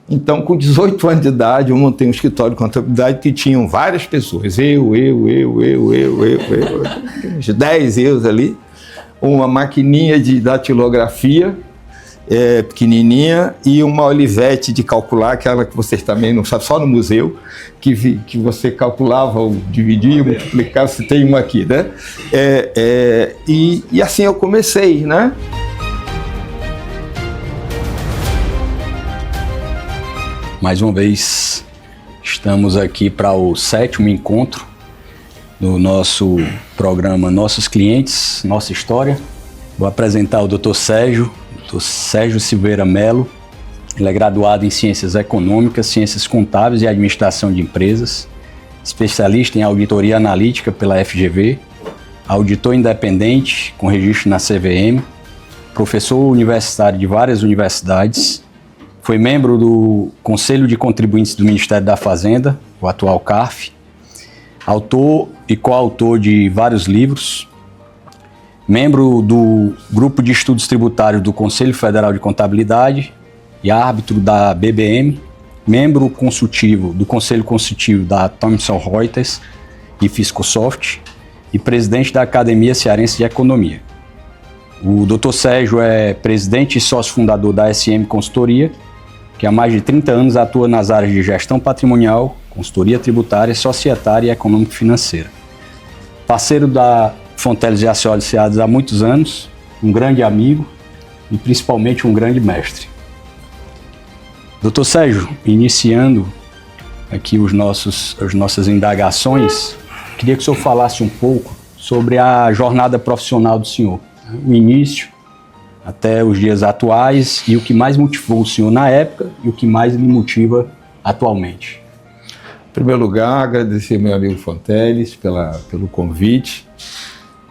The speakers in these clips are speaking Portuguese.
Então, com 18 anos de idade, eu montei um escritório de contabilidade que tinham várias pessoas, uns 10 eu ali, uma maquininha de datilografia, pequenininha, e uma Olivetti de calcular, aquela que vocês também não sabem, só no museu, que você calculava, dividia, multiplicava, você tem uma aqui, né? E assim eu comecei, né? Mais uma vez, estamos aqui para o 7º encontro do nosso programa Nossos Clientes, Nossa História. Vou apresentar o Dr. Sérgio Silveira Melo. Ele é graduado em Ciências Econômicas, Ciências Contábeis e Administração de Empresas, especialista em auditoria analítica pela FGV, auditor independente com registro na CVM, professor universitário de várias universidades. Foi membro do Conselho de Contribuintes do Ministério da Fazenda, o atual CARF, autor e coautor de vários livros, membro do Grupo de Estudos Tributários do Conselho Federal de Contabilidade e árbitro da BBM, membro consultivo do Conselho Consultivo da Thomson Reuters e Fiscosoft e presidente da Academia Cearense de Economia. O Dr. Sérgio é presidente e sócio fundador da SM Consultoria, que há mais de 30 anos atua nas áreas de gestão patrimonial, consultoria tributária, societária e econômico-financeira. Parceiro da Fonteles e Associados há muitos anos, um grande amigo e principalmente um grande mestre. Dr. Sérgio, iniciando aqui as nossas indagações, queria que o senhor falasse um pouco sobre a jornada profissional do senhor, o início até os dias atuais e o que mais motivou o senhor na época e o que mais lhe motiva atualmente. Em primeiro lugar, agradecer ao meu amigo Fonteles pelo convite.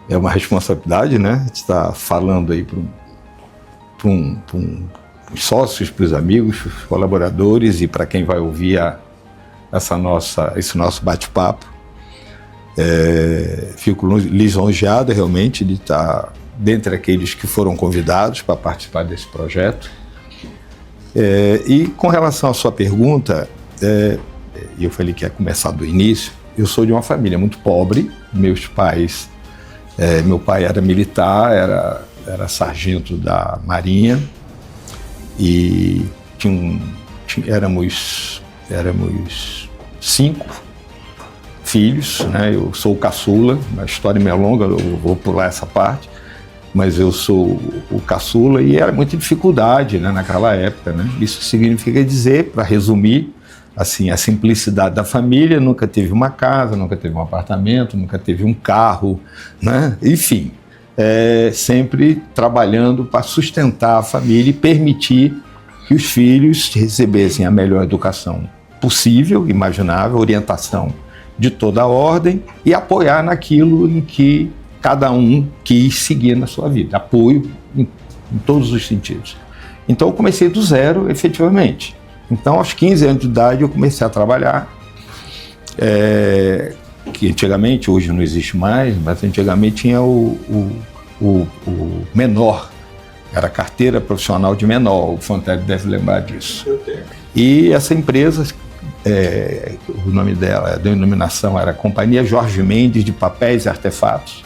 É uma responsabilidade, né? Estar falando aí para os sócios, para os amigos, para os colaboradores e para quem vai ouvir esse nosso bate-papo. Fico lisonjeado realmente de estar dentre aqueles que foram convidados para participar desse projeto. E com relação à sua pergunta, eu falei que ia começar do início. Eu sou de uma família muito pobre. Meus pais, meu pai era militar, era sargento da Marinha e éramos 5 filhos, né? Eu sou o caçula, a história é meio longa, eu vou pular essa parte. Mas eu sou o caçula e era muita dificuldade, né, naquela época, né? Isso significa dizer, para resumir, assim, a simplicidade da família: nunca teve uma casa, nunca teve um apartamento, nunca teve um carro, né? Enfim, sempre trabalhando para sustentar a família e permitir que os filhos recebessem a melhor educação possível, imaginável, orientação de toda a ordem e apoiar naquilo em que cada um quis seguir na sua vida, apoio em todos os sentidos. Então eu comecei do zero, efetivamente. Então aos 15 anos de idade eu comecei a trabalhar, que antigamente, hoje não existe mais, mas antigamente tinha o menor, era carteira profissional de menor, o Fonteles deve lembrar disso. Eu tenho. E essa empresa, o nome dela, a denominação era Companhia Jorge Mendes de Papéis e Artefatos,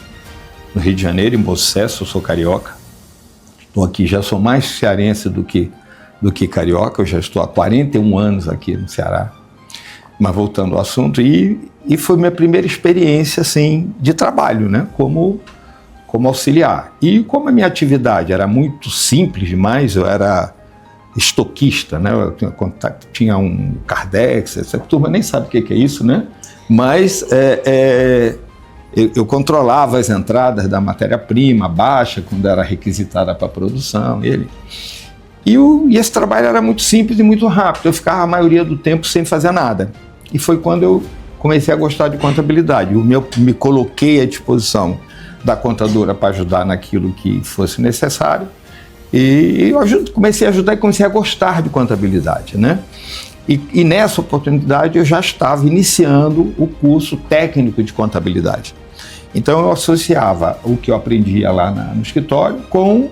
no Rio de Janeiro, em Bom Sucesso. Eu sou carioca, estou aqui, já sou mais cearense do que carioca, eu já estou há 41 anos aqui no Ceará. Mas voltando ao assunto, e foi minha primeira experiência assim, de trabalho, né? como auxiliar. E como a minha atividade era muito simples demais, eu era estoquista, né? Eu tinha um Cardex, essa turma nem sabe o que é isso, né? Mas eu controlava as entradas da matéria-prima baixa, quando era requisitada para a produção. E esse trabalho era muito simples e muito rápido. Eu ficava a maioria do tempo sem fazer nada. E foi quando eu comecei a gostar de contabilidade. Me coloquei à disposição da contadora para ajudar naquilo que fosse necessário. E eu comecei a ajudar e comecei a gostar de contabilidade, né? E nessa oportunidade eu já estava iniciando o curso técnico de contabilidade. Então eu associava o que eu aprendia lá no escritório com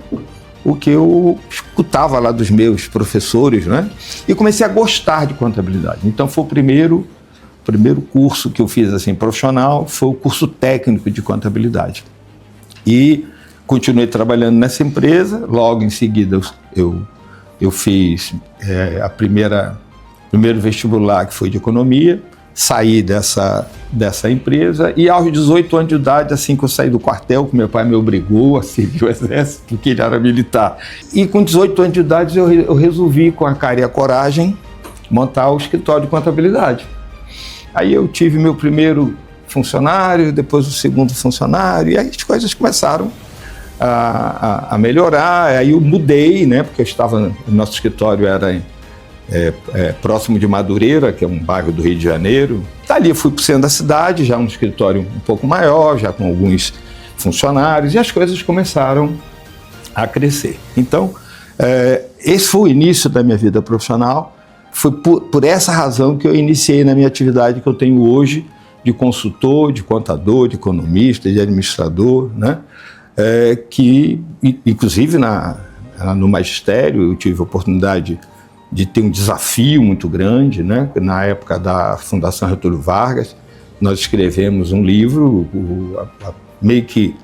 o que eu escutava lá dos meus professores, né? E comecei a gostar de contabilidade. Então foi o primeiro curso que eu fiz assim profissional, foi o curso técnico de contabilidade. E continuei trabalhando nessa empresa. Logo em seguida eu fiz primeiro vestibular, que foi de economia. Saí dessa empresa e aos 18 anos de idade, assim que eu saí do quartel, que meu pai me obrigou a servir o exército, porque ele era militar. E com 18 anos de idade eu resolvi, com a cara e a coragem, montar o escritório de contabilidade. Aí eu tive meu primeiro funcionário, depois o segundo funcionário, e aí as coisas começaram a melhorar. Aí eu mudei, né, porque o nosso escritório era próximo de Madureira, que é um bairro do Rio de Janeiro. Dali eu fui para o centro da cidade, já um escritório um pouco maior, já com alguns funcionários, e as coisas começaram a crescer. Então, esse foi o início da minha vida profissional. Foi por essa razão que eu iniciei na minha atividade que eu tenho hoje, de consultor, de contador, de economista, de administrador, né? Que, inclusive, no magistério, eu tive a oportunidade de ter um desafio muito grande, né? Na época da Fundação Getúlio Vargas, nós escrevemos um livro, meio que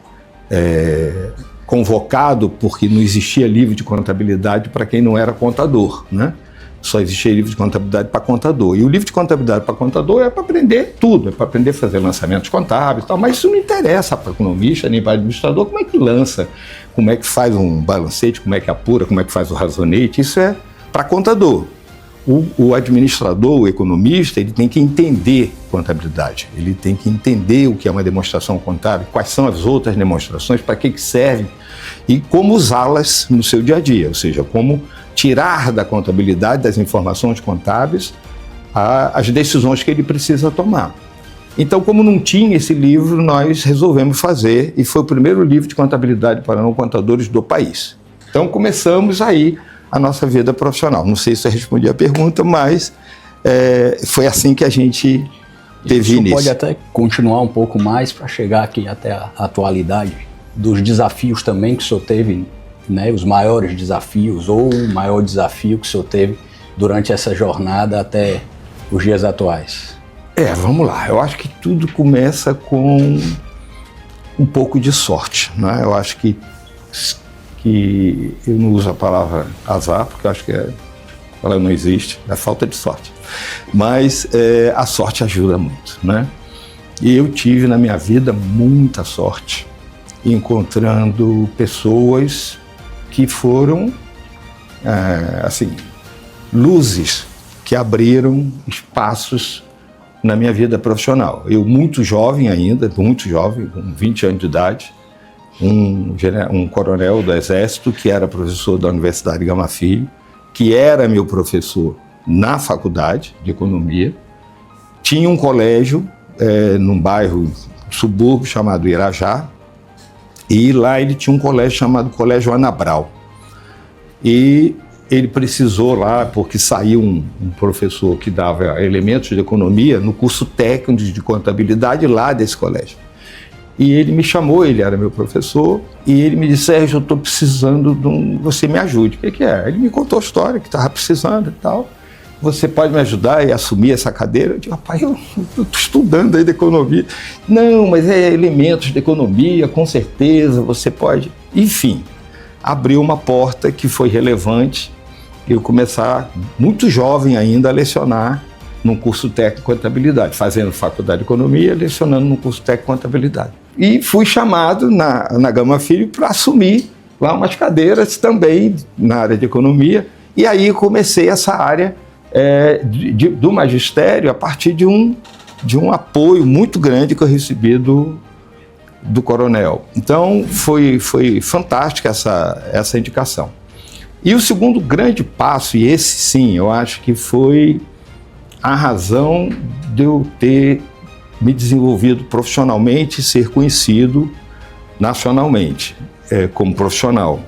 convocado, porque não existia livro de contabilidade para quem não era contador, né? Só existia livro de contabilidade para contador. E o livro de contabilidade para contador é para aprender tudo, é para aprender a fazer lançamentos contábeis e tal, mas isso não interessa para economista nem para administrador. Como é que lança, como é que faz um balancete, como é que apura, como é que faz o razonete, isso é para contador. O administrador, o economista, ele tem que entender contabilidade, ele tem que entender o que é uma demonstração contábil, quais são as outras demonstrações, para que servem e como usá-las no seu dia a dia, ou seja, como tirar da contabilidade, das informações contábeis, as decisões que ele precisa tomar. Então, como não tinha esse livro, nós resolvemos fazer, e foi o primeiro livro de contabilidade para não contadores do país. Então, começamos aí a nossa vida profissional. Não sei se eu respondi a pergunta, mas foi assim que a gente teve início. Pode até continuar um pouco mais para chegar aqui até a atualidade, dos desafios também que o senhor teve, né, os maiores desafios ou o maior desafio que o senhor teve durante essa jornada até os dias atuais. Vamos lá. Eu acho que tudo começa com um pouco de sorte, né? Eu acho que eu não uso a palavra azar, porque eu acho que ela não existe, é falta de sorte. Mas a sorte ajuda muito, né? E eu tive na minha vida muita sorte, encontrando pessoas que foram, luzes que abriram espaços na minha vida profissional. Eu, muito jovem ainda, com 20 anos de idade, um coronel do Exército, que era professor da Universidade Gama Filho, que era meu professor na faculdade de Economia, tinha um colégio num bairro subúrbio chamado Irajá, e lá ele tinha um colégio chamado Colégio Anabral. E ele precisou lá, porque saiu um professor que dava elementos de economia no curso técnico de contabilidade lá desse colégio. E ele me chamou, ele era meu professor, e ele me disse: Sérgio, eu estou precisando você me ajude. O que é? Ele me contou a história, que estava precisando e tal. Você pode me ajudar e assumir essa cadeira? Eu digo: rapaz, eu estou estudando aí de economia. Não, mas é elementos de economia, com certeza, você pode. Enfim, abriu uma porta que foi relevante. Eu começar, muito jovem ainda, a lecionar num curso técnico de contabilidade, fazendo faculdade de economia, lecionando num curso técnico de contabilidade. E fui chamado na Gama Filho para assumir lá umas cadeiras também na área de economia. E aí comecei essa área do magistério a partir de um apoio muito grande que eu recebi do coronel. Então foi fantástica essa indicação. E o segundo grande passo, e esse sim, eu acho que foi a razão de eu ter me desenvolvido profissionalmente e ser conhecido nacionalmente como profissional.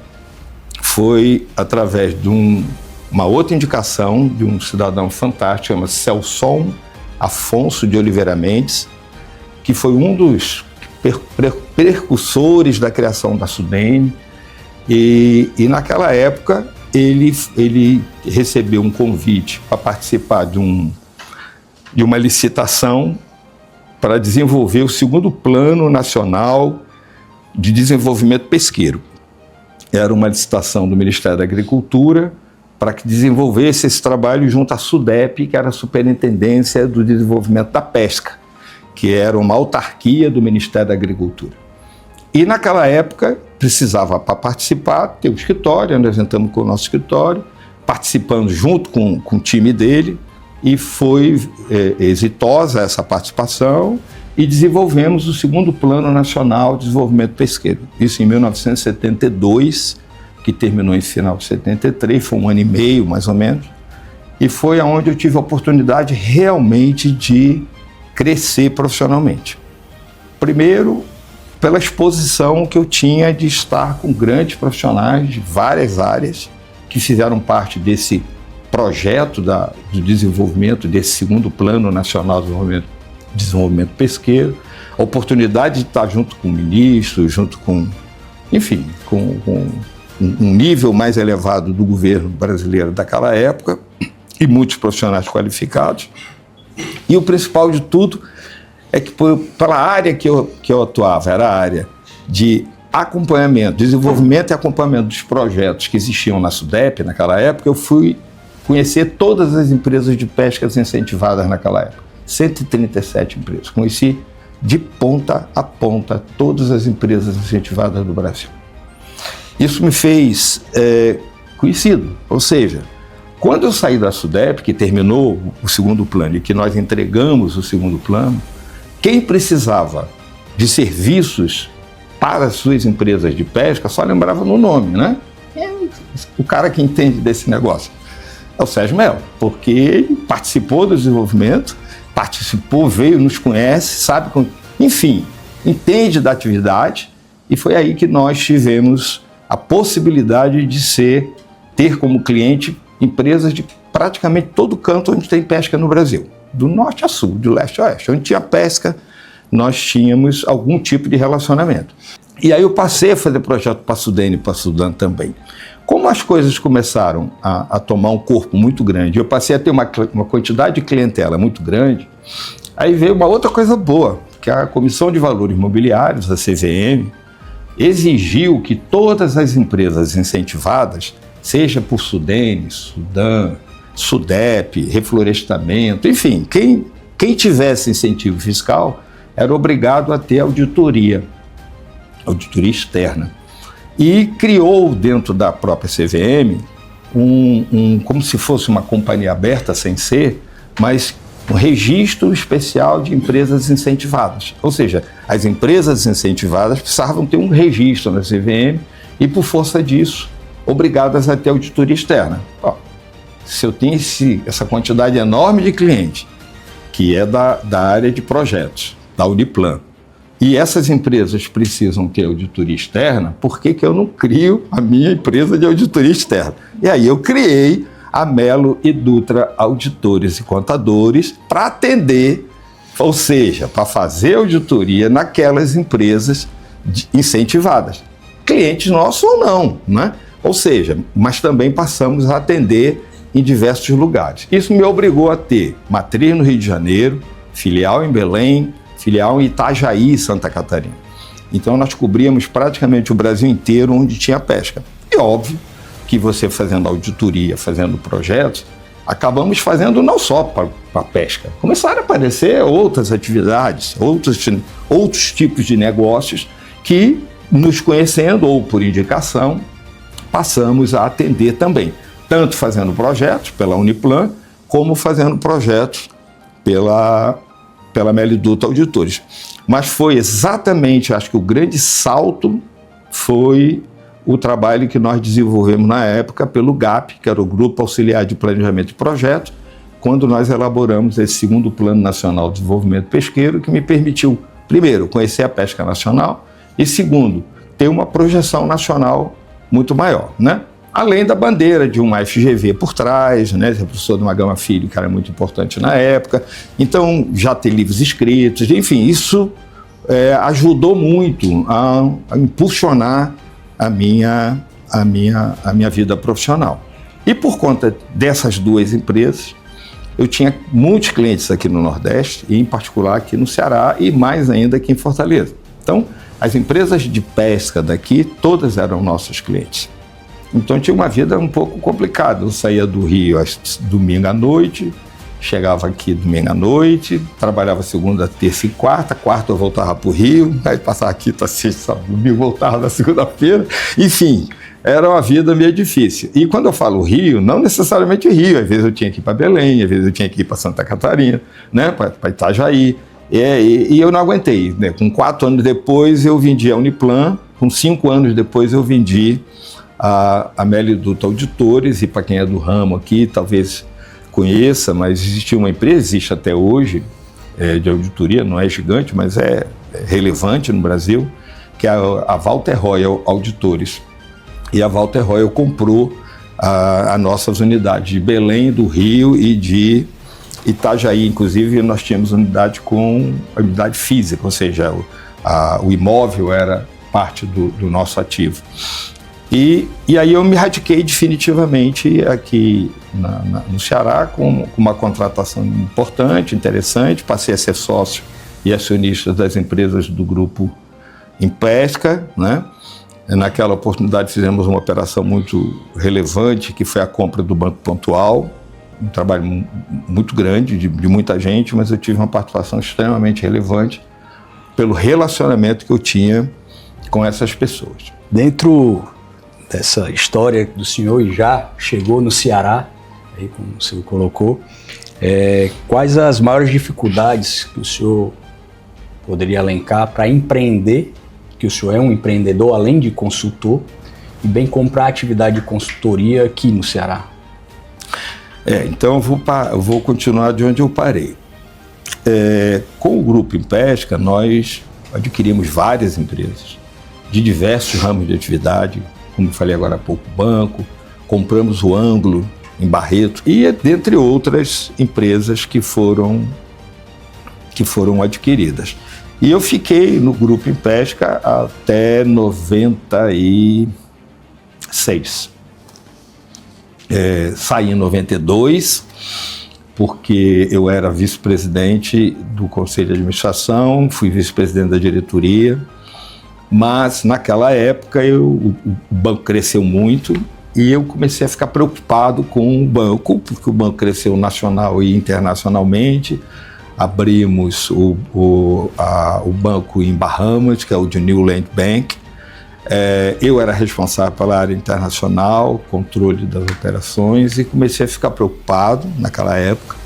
Foi através de uma outra indicação de um cidadão fantástico, chama-se Celson Afonso de Oliveira Mendes, que foi um dos precursores da criação da SUDENE, E naquela época ele recebeu um convite para participar de uma licitação para desenvolver o segundo Plano Nacional de Desenvolvimento Pesqueiro. Era uma licitação do Ministério da Agricultura para que desenvolvesse esse trabalho junto à SUDEP, que era a Superintendência do Desenvolvimento da Pesca, que era uma autarquia do Ministério da Agricultura. E naquela época precisava, para participar, ter um escritório. Nós entramos com o nosso escritório, participando junto com o time dele, e foi exitosa essa participação, e desenvolvemos o segundo Plano Nacional de Desenvolvimento Pesqueiro. Isso em 1972, que terminou em final de 73, foi 1 ano e meio, mais ou menos, e foi onde eu tive a oportunidade realmente de crescer profissionalmente. Primeiro, pela exposição que eu tinha de estar com grandes profissionais de várias áreas que fizeram parte desse projeto do desenvolvimento desse segundo Plano Nacional de Desenvolvimento Pesqueiro, a oportunidade de estar junto com o ministro, junto com, enfim, com um nível mais elevado do governo brasileiro daquela época e muitos profissionais qualificados. E o principal de tudo é que pela área que eu atuava, era a área de acompanhamento, desenvolvimento e acompanhamento dos projetos que existiam na SUDEP naquela época, eu fui conhecer todas as empresas de pesca incentivadas naquela época. 137 empresas. Conheci de ponta a ponta todas as empresas incentivadas do Brasil. Isso me fez conhecido, ou seja, quando eu saí da SUDEP, que terminou o segundo plano e que nós entregamos o segundo plano, quem precisava de serviços para as suas empresas de pesca só lembrava no nome, né? O cara que entende desse negócio é o Sérgio Mello, porque ele participou do desenvolvimento, veio, nos conhece, sabe, enfim, entende da atividade, e foi aí que nós tivemos a possibilidade de ter como cliente empresas de praticamente todo canto onde tem pesca no Brasil, do norte a sul, de leste a oeste. Onde tinha pesca, nós tínhamos algum tipo de relacionamento. E aí eu passei a fazer projeto para a Sudene e para a Sudan também. Como as coisas começaram a tomar um corpo muito grande, eu passei a ter uma quantidade de clientela muito grande, aí veio uma outra coisa boa, que a Comissão de Valores Imobiliários, a CVM, exigiu que todas as empresas incentivadas, seja por Sudene, Sudan, SUDEP, reflorestamento, enfim, quem tivesse incentivo fiscal era obrigado a ter auditoria externa. E criou dentro da própria CVM como se fosse uma companhia aberta, sem ser, mas um registro especial de empresas incentivadas. Ou seja, as empresas incentivadas precisavam ter um registro na CVM e, por força disso, obrigadas a ter auditoria externa. Se eu tenho essa quantidade enorme de clientes, que é da área de projetos, da Uniplan, e essas empresas precisam ter auditoria externa, por que eu não crio a minha empresa de auditoria externa? E aí eu criei a Mello e Dutra Auditores e Contadores para atender, ou seja, para fazer auditoria naquelas empresas incentivadas. Clientes nossos ou não, né? Ou seja, mas também passamos a atender em diversos lugares. Isso me obrigou a ter matriz no Rio de Janeiro, filial em Belém, filial em Itajaí, Santa Catarina. Então nós cobríamos praticamente o Brasil inteiro onde tinha pesca. E óbvio que você fazendo auditoria, fazendo projetos, acabamos fazendo não só para a pesca. Começaram a aparecer outras atividades, outros tipos de negócios que, nos conhecendo ou por indicação, passamos a atender também. Tanto fazendo projetos pela Uniplan, como fazendo projetos pela Mello e Dutra Auditores. Mas foi exatamente, acho que o grande salto foi o trabalho que nós desenvolvemos na época pelo GAP, que era o Grupo Auxiliar de Planejamento de Projetos, quando nós elaboramos esse segundo Plano Nacional de Desenvolvimento Pesqueiro, que me permitiu, primeiro, conhecer a pesca nacional e, segundo, ter uma projeção nacional muito maior, né? Além da bandeira de uma FGV por trás, né? O professor Dona Gama Filho, que era muito importante na época, então já ter livros escritos, enfim, isso ajudou muito a impulsionar a minha a minha vida profissional. E por conta dessas duas empresas, eu tinha muitos clientes aqui no Nordeste, e em particular aqui no Ceará, e mais ainda aqui em Fortaleza. Então, as empresas de pesca daqui, todas eram nossos clientes. Então, eu tinha uma vida um pouco complicada. Eu saía do Rio domingo à noite, chegava aqui domingo à noite, trabalhava segunda, terça e quarta eu voltava para o Rio, aí passava quinta, sexta, domingo, voltava na segunda-feira, enfim, era uma vida meio difícil. E quando eu falo Rio, não necessariamente Rio, às vezes eu tinha que ir para Belém, às vezes eu tinha que ir para Santa Catarina, né, para Itajaí, e eu não aguentei, né? Com 4 anos depois eu vendi a Uniplan, com 5 anos depois eu vendi a Meli Dutra Auditores, e para quem é do ramo aqui, talvez conheça, mas existia uma empresa, existe até hoje, de auditoria, não é gigante, mas é relevante no Brasil, que é a Walter Royal Auditores. E a Walter Royal comprou as nossas unidades de Belém, do Rio e de Itajaí. Inclusive, nós tínhamos unidade com a unidade física, ou seja, o imóvel era parte do nosso ativo. E aí eu me radiquei definitivamente aqui no Ceará com uma contratação importante, interessante, passei a ser sócio e acionista das empresas do grupo em pesca, né? Naquela oportunidade fizemos uma operação muito relevante, que foi a compra do Banco Pontual, um trabalho muito grande, de muita gente, mas eu tive uma participação extremamente relevante pelo relacionamento que eu tinha com essas pessoas. Dentro dessa história do senhor, e já chegou no Ceará, aí como o senhor colocou, quais as maiores dificuldades que o senhor poderia elencar para empreender, que o senhor é um empreendedor além de consultor, e bem como para a atividade de consultoria aqui no Ceará? Então eu vou continuar de onde eu parei. Com o Grupo Impesca, nós adquirimos várias empresas de diversos ramos de atividade, como eu falei agora há pouco, banco, compramos o Ângulo em Barreto, e dentre outras empresas que foram adquiridas. E eu fiquei no Grupo Impesca até 96. Saí em 92, porque eu era vice-presidente do Conselho de Administração, fui vice-presidente da diretoria, mas naquela época o banco cresceu muito e eu comecei a ficar preocupado com o banco, porque o banco cresceu nacional e internacionalmente. Abrimos o banco em Bahamas, que é o de New Land Bank. Eu era responsável pela área internacional, controle das operações, e comecei a ficar preocupado naquela época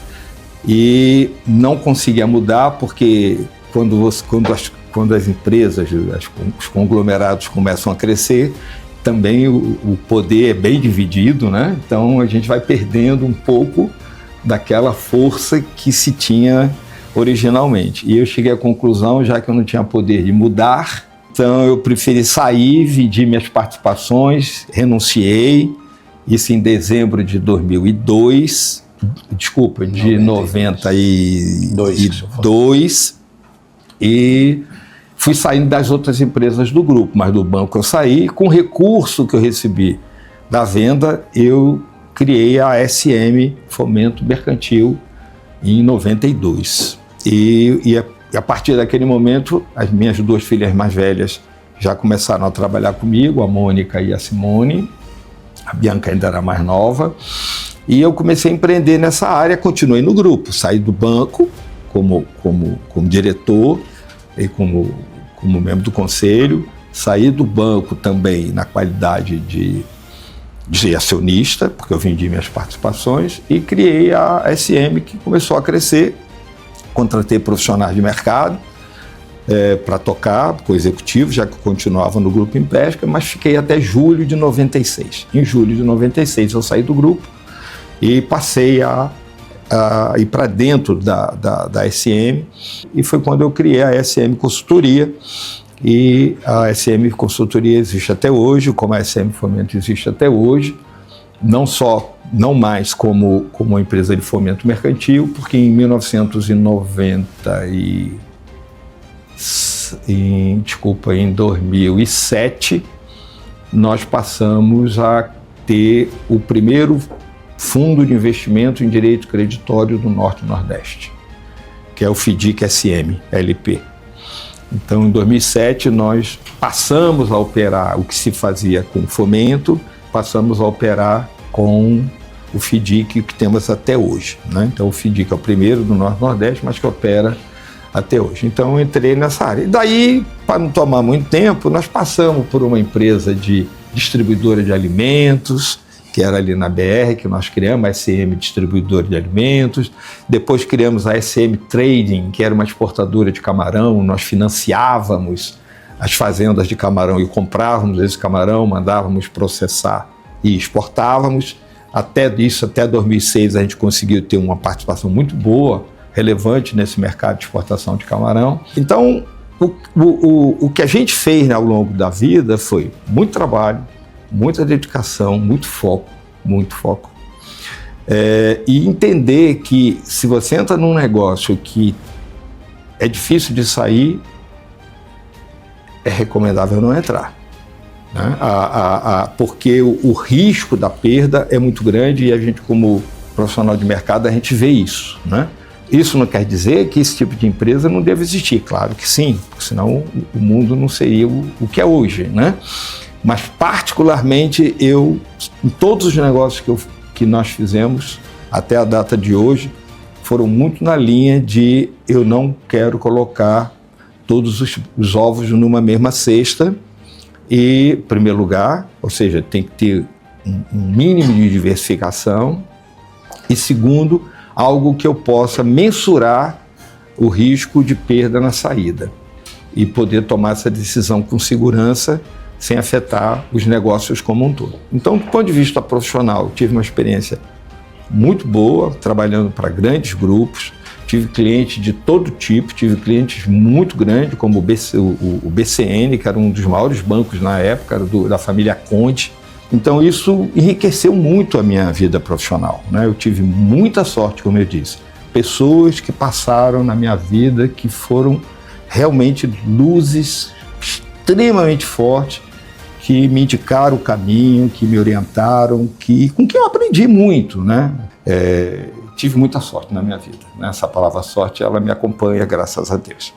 e não conseguia mudar, porque quando as empresas, os conglomerados começam a crescer, também o poder é bem dividido, né? Então a gente vai perdendo um pouco daquela força que se tinha originalmente. E eu cheguei à conclusão, já que eu não tinha poder de mudar, então eu preferi sair, vendi minhas participações, renunciei, isso em dezembro de 2002, de 92, e fui saindo das outras empresas do grupo, mas do banco eu saí. Com o recurso que eu recebi da venda, eu criei a SM, Fomento Mercantil, em 92. E a partir daquele momento, as minhas 2 filhas mais velhas já começaram a trabalhar comigo, a Mônica e a Simone. A Bianca ainda era mais nova. E eu comecei a empreender nessa área, continuei no grupo, saí do banco como diretor e como membro do conselho, saí do banco também na qualidade de acionista, porque eu vendi minhas participações, e criei a SM, que começou a crescer. Contratei profissionais de mercado para tocar com o executivo, já que eu continuava no Grupo Impesca, mas fiquei até julho de 96. Em julho de 96 eu saí do grupo e passei a ir para dentro da SM, e foi quando eu criei a SM Consultoria. E a SM Consultoria existe até hoje, como a SM Fomento existe até hoje, não mais como uma empresa de fomento mercantil, porque em 2007, nós passamos a ter o primeiro fundo de investimento em direito creditório do Norte e Nordeste, que é o FDIC-SM, LP. Então, em 2007, nós passamos a operar o que se fazia com o Fomento, passamos a operar com o FDIC que temos até hoje, né? Então, o FDIC é o primeiro do Norte e Nordeste, mas que opera até hoje. Então, eu entrei nessa área. E daí, para não tomar muito tempo, nós passamos por uma empresa de distribuidora de alimentos, que era ali na BR, que nós criamos, a SM Distribuidora de Alimentos. Depois criamos a SM Trading, que era uma exportadora de camarão. Nós financiávamos as fazendas de camarão e comprávamos esse camarão, mandávamos processar e exportávamos. Até 2006 a gente conseguiu ter uma participação muito boa, relevante nesse mercado de exportação de camarão. Então, o que a gente fez ao longo da vida foi muito trabalho, muita dedicação, muito foco. E entender que se você entra num negócio que é difícil de sair, é recomendável não entrar, né? Porque o risco da perda é muito grande e a gente, como profissional de mercado, a gente vê isso, né? Isso não quer dizer que esse tipo de empresa não deve existir, claro que sim, porque senão o mundo não seria o que é hoje, né? Mas particularmente em todos os negócios que nós fizemos até a data de hoje, foram muito na linha de eu não quero colocar todos os ovos numa mesma cesta e, em primeiro lugar, ou seja, tem que ter um mínimo de diversificação e, segundo, algo que eu possa mensurar o risco de perda na saída e poder tomar essa decisão com segurança sem afetar os negócios como um todo. Então, do ponto de vista profissional, eu tive uma experiência muito boa, trabalhando para grandes grupos, tive clientes de todo tipo, tive clientes muito grandes, como o BCN, que era um dos maiores bancos na época, era da família Conte. Então, isso enriqueceu muito a minha vida profissional, né? Eu tive muita sorte, como eu disse. Pessoas que passaram na minha vida que foram realmente luzes extremamente fortes, que me indicaram o caminho, que me orientaram, com quem eu aprendi muito, né? Tive muita sorte na minha vida, né? Essa palavra sorte, ela me acompanha, graças a Deus.